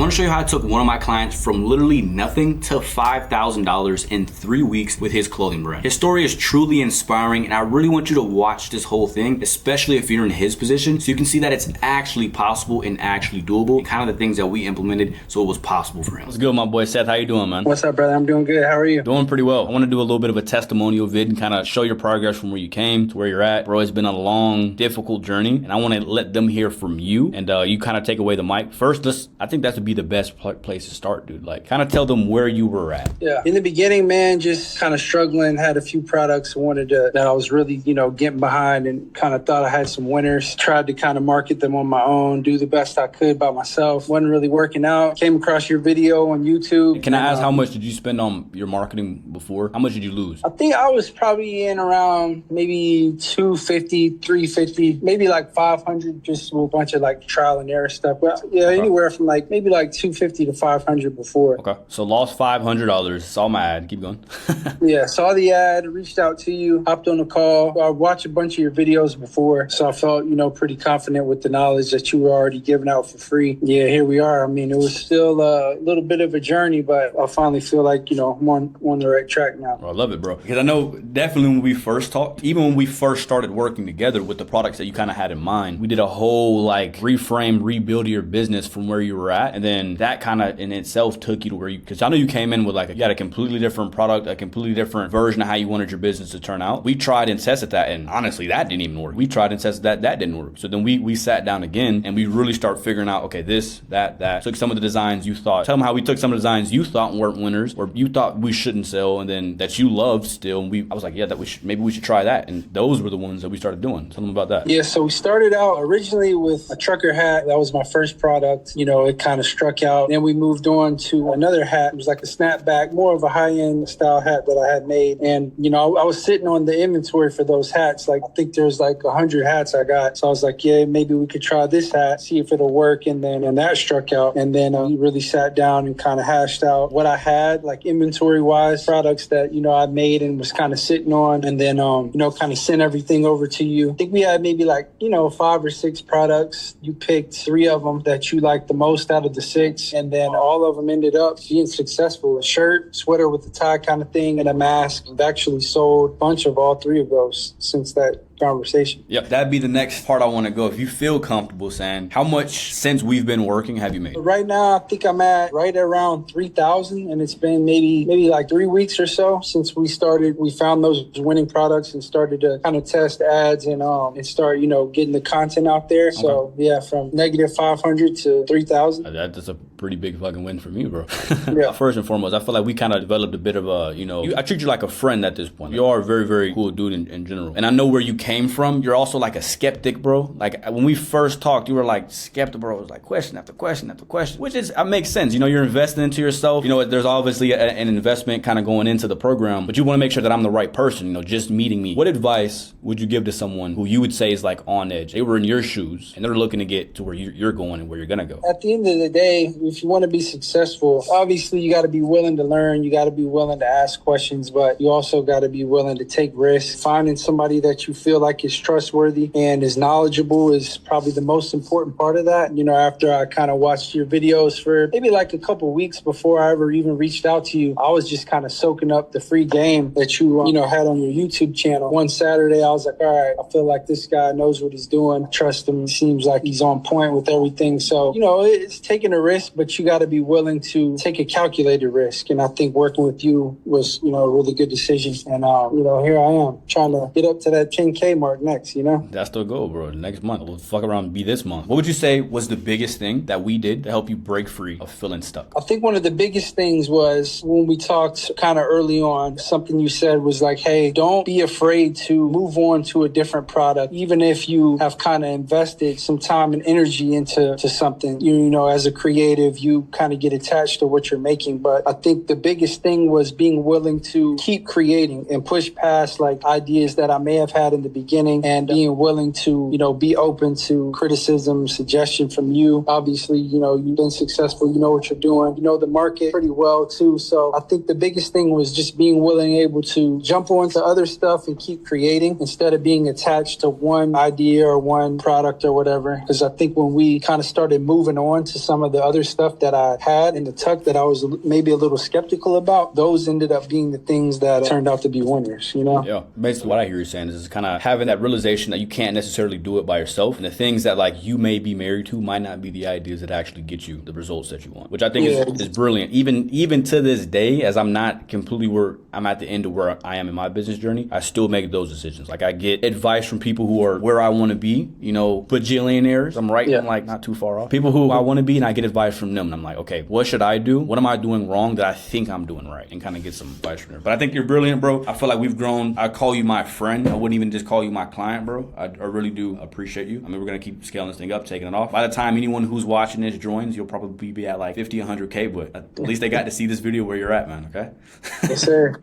want to show you how I took one of my clients from literally nothing to $5,000 in 3 weeks with his clothing brand. His story is truly inspiring, and I really want you to watch this whole thing, especially if you're in his position, so you can see that it's actually possible and actually doable, and kind of the things that we implemented so it was possible for him. What's good, my boy Seth? How you doing, man? What's up, brother? I'm doing good. How are you? Doing pretty well. I want to do a little bit of a testimonial vid and kind of show your progress from where you came to where you're at. Bro, it's been a long, difficult journey, and I want to let them hear from you, and you kind of take away the mic. First, I think that would be the best place to start, dude. Like, kind of tell them where you were at. Yeah. In the beginning, man, just kind of struggling, had a few products that I was really, getting behind, and kind of thought I had some winners. Tried to kind of market them on my own, do the best I could by myself. Wasn't really working out. Came across your video on YouTube. Can I ask how much did you spend on your marketing before? How much did you lose? I think I was probably in around maybe $250, $350, maybe like $500, just a bunch of like trial and error stuff. But yeah, okay. Anywhere from maybe $250 to $500 before. Okay. So lost $500. Saw my ad. Keep going. Yeah, saw the ad, reached out to you, hopped on a call. I watched a bunch of your videos before, so I felt, pretty confident with the knowledge that you were already giving out for free. Yeah, here we are. I mean, it was still a little bit of a journey, but I finally feel like, I'm on the right track now. I love it, bro. Because I know definitely when we first talked, even when we first started working together with the products that you kind of had in mind, we did a whole reframe, rebuild your business from where you were at. And then that kind of in itself took you to where because I know you came in with you had a completely different product, a completely different version of how you wanted your business to turn out. We tried and tested that, and honestly, that didn't even work. We tried and tested that didn't work. So then we sat down again and we really start figuring out, okay, this, that. Took some of the designs you thought, tell them how we took some of the designs you thought weren't winners or you thought we shouldn't sell, and then that you loved still. And I was like, yeah, maybe we should try that. And those were the ones that we started doing. Tell them about that. Yeah, so we started out originally with a trucker hat. That was my first product. It kind of struck out. Then we moved on to another hat. It was like a snapback, more of a high-end style hat that I had made. And, I was sitting on the inventory for those hats. I think there's 100 hats I got. So I was like, yeah, maybe we could try this hat, see if it'll work. And that struck out. And then we really sat down and kind of hashed out what I had, inventory-wise, products that, I made and was kind of sitting on. And then, kind of sent everything over to you. I think we had maybe 5 or 6 products. You picked 3 of them that you liked the most out of the 6. And then all of them ended up being successful. A shirt, sweater with a tie kind of thing, and a mask. I've actually sold a bunch of all 3 of those since that conversation. Yep, that'd be the next part I want to go. If you feel comfortable saying, how much since we've been working have you made? Right now, I think I'm at right around 3,000, and it's been maybe 3 weeks or so since we found those winning products and started to kind of test ads and start, getting the content out there. Okay. So yeah, from negative 500 to 3,000. That's a pretty big fucking win for me, bro. Yeah. First and foremost, I feel like we kind of developed a bit of I treat you like a friend at this point. You are a very, very cool dude in general. And I know where you came from. You're also a skeptic, bro. When we first talked, you were skeptical, bro. It was question after question after question, which makes sense. You're investing into yourself. There's obviously an investment kind of going into the program, but you want to make sure that I'm the right person, just meeting me. What advice would you give to someone who you would say is on edge? They were in your shoes and they're looking to get to where you're going and where you're going to go. At the end of the day, if you want to be successful, obviously you got to be willing to learn. You got to be willing to ask questions, but you also got to be willing to take risks. Finding somebody that you feel like is trustworthy and is knowledgeable is probably the most important part of that. After I kind of watched your videos for maybe a couple weeks before I ever even reached out to you, I was just kind of soaking up the free game that you, had on your YouTube channel. One Saturday, I was like, all right, I feel like this guy knows what he's doing. I trust him. He seems like he's on point with everything. So, it's taking a risk, but you got to be willing to take a calculated risk. And I think working with you was, a really good decision. And, here I am trying to get up to that 10K mark next, That's the goal, bro. Next month. We'll fuck around and be this month. What would you say was the biggest thing that we did to help you break free of feeling stuck? I think one of the biggest things was when we talked kind of early on, something you said was hey, don't be afraid to move on to a different product, even if you have kind of invested some time and energy into something. As a creative, you kind of get attached to what you're making. But I think the biggest thing was being willing to keep creating and push past ideas that I may have had in the beginning, and being willing to, be open to criticism, suggestion from you. Obviously, you've been successful. You know what you're doing. You know the market pretty well too. So I think the biggest thing was just being willing, able to jump onto other stuff and keep creating instead of being attached to one idea or one product or whatever. Because I think when we kind of started moving on to some of the other stuff stuff that I had in the tuck that I was maybe a little skeptical about, those ended up being the things that turned out to be winners, you know? Yeah. Basically what I hear you saying is kind of having that realization that you can't necessarily do it by yourself. And the things that like you may be married to might not be the ideas that actually get you the results that you want, which I think is brilliant. Even to this day, as I'm not completely where I'm at the end of where I am in my business journey, I still make those decisions. Like I get advice from people who are where I want to be, you know, bajillionaires. I'm right. I'm like not too far off. People who I want to be, and I get advice from them. And I'm like, okay, what should I do? What am I doing wrong that I think I'm doing right? And kind of get some advice from there. But I think you're brilliant, bro. I feel like we've grown. I call you my friend. I wouldn't even just call you my client, bro. I really do appreciate you. I mean, we're going to keep scaling this thing up, taking it off. By the time anyone who's watching this joins, you'll probably be at like 50, 100K, but at least they got to see this video where you're at, man. Okay? Yes, sir.